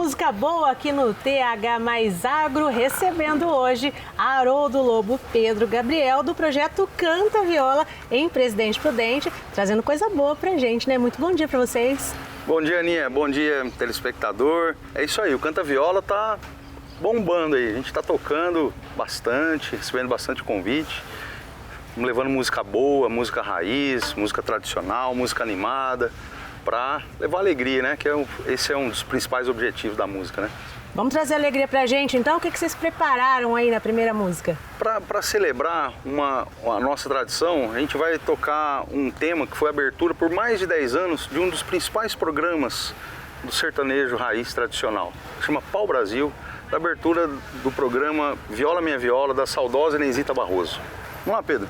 música boa aqui no TH Mais Agro, recebendo hoje Haroldo Lobo, Pedro Gabriel, do projeto Canta Viola em Presidente Prudente, trazendo coisa boa pra gente, né? Muito bom dia pra vocês. Bom dia, Aninha. Bom dia, telespectador. É isso aí, o Canta Viola tá bombando aí. A gente tá tocando bastante, recebendo bastante convite. Levando música boa, música raiz, música tradicional, música animada, para levar alegria, né? Que esse é um dos principais objetivos da música, né? Vamos trazer alegria pra gente, então? O que vocês prepararam aí na primeira música? Para celebrar a nossa tradição, a gente vai tocar um tema que foi abertura por mais de 10 anos de um dos principais programas do sertanejo raiz tradicional. Chama Pau Brasil, da abertura do programa Viola Minha Viola, da saudosa Inezita Barroso. Vamos lá, Pedro.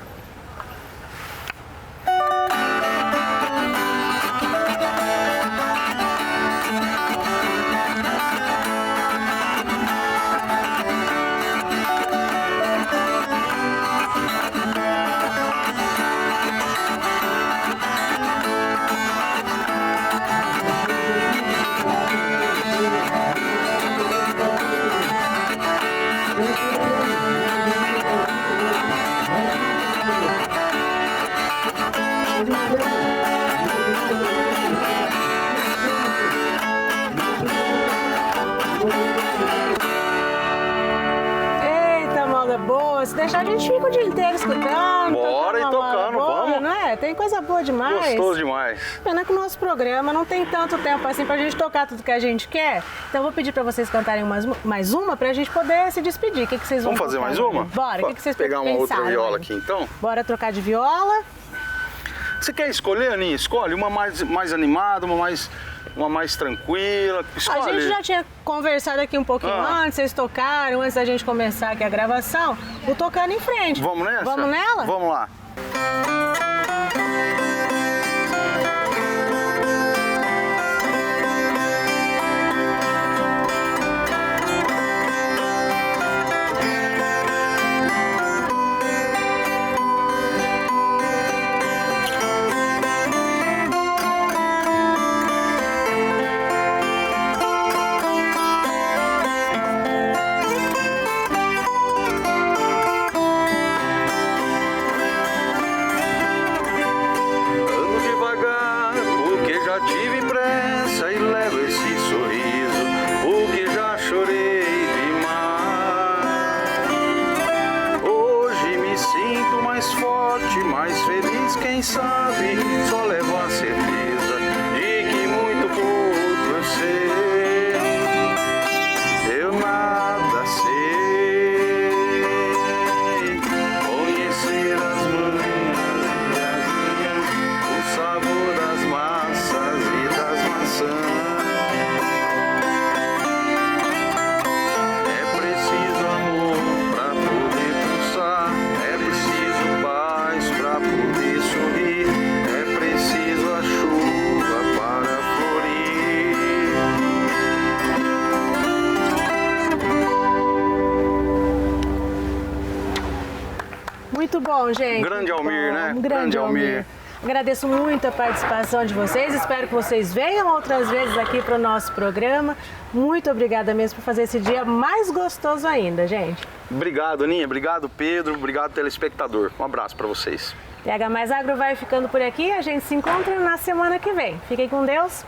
Se deixar, a gente fica o dia inteiro escutando. Bora e tocando, vamos. Não é? Tem coisa boa demais. Gostoso demais. Pena que o nosso programa não tem tanto tempo assim pra gente tocar tudo que a gente quer. Então eu vou pedir pra vocês cantarem mais uma pra gente poder se despedir. O que vocês vão Vamos fazer mais uma? Bora, o que vocês pegar uma outra viola aqui então? Bora trocar de viola. Você quer escolher, Aninha? Escolhe uma mais animada, uma mais tranquila. Escolhe. A gente já tinha conversado aqui um pouquinho antes, vocês tocaram, antes da gente começar aqui a gravação. Vou tocando em frente. Vamos nessa? Vamos nela? Vamos lá. Quem sabe só levo a certeza de que muito pouco eu sei. Eu nada sei. Conhecer as manhãs, o sabor das massas e das maçãs. É preciso amor pra poder pulsar. É preciso paz pra poder sorrir, é preciso a chuva para florir. Muito bom, gente. Grande Almir, né? Grande Almir. Agradeço muito a participação de vocês, espero que vocês venham outras vezes aqui para o nosso programa. Muito obrigada mesmo por fazer esse dia mais gostoso ainda, gente. Obrigado, Aninha. Obrigado, Pedro. Obrigado, telespectador. Um abraço para vocês. TH Mais Agro vai ficando por aqui. A gente se encontra na semana que vem. Fiquem com Deus.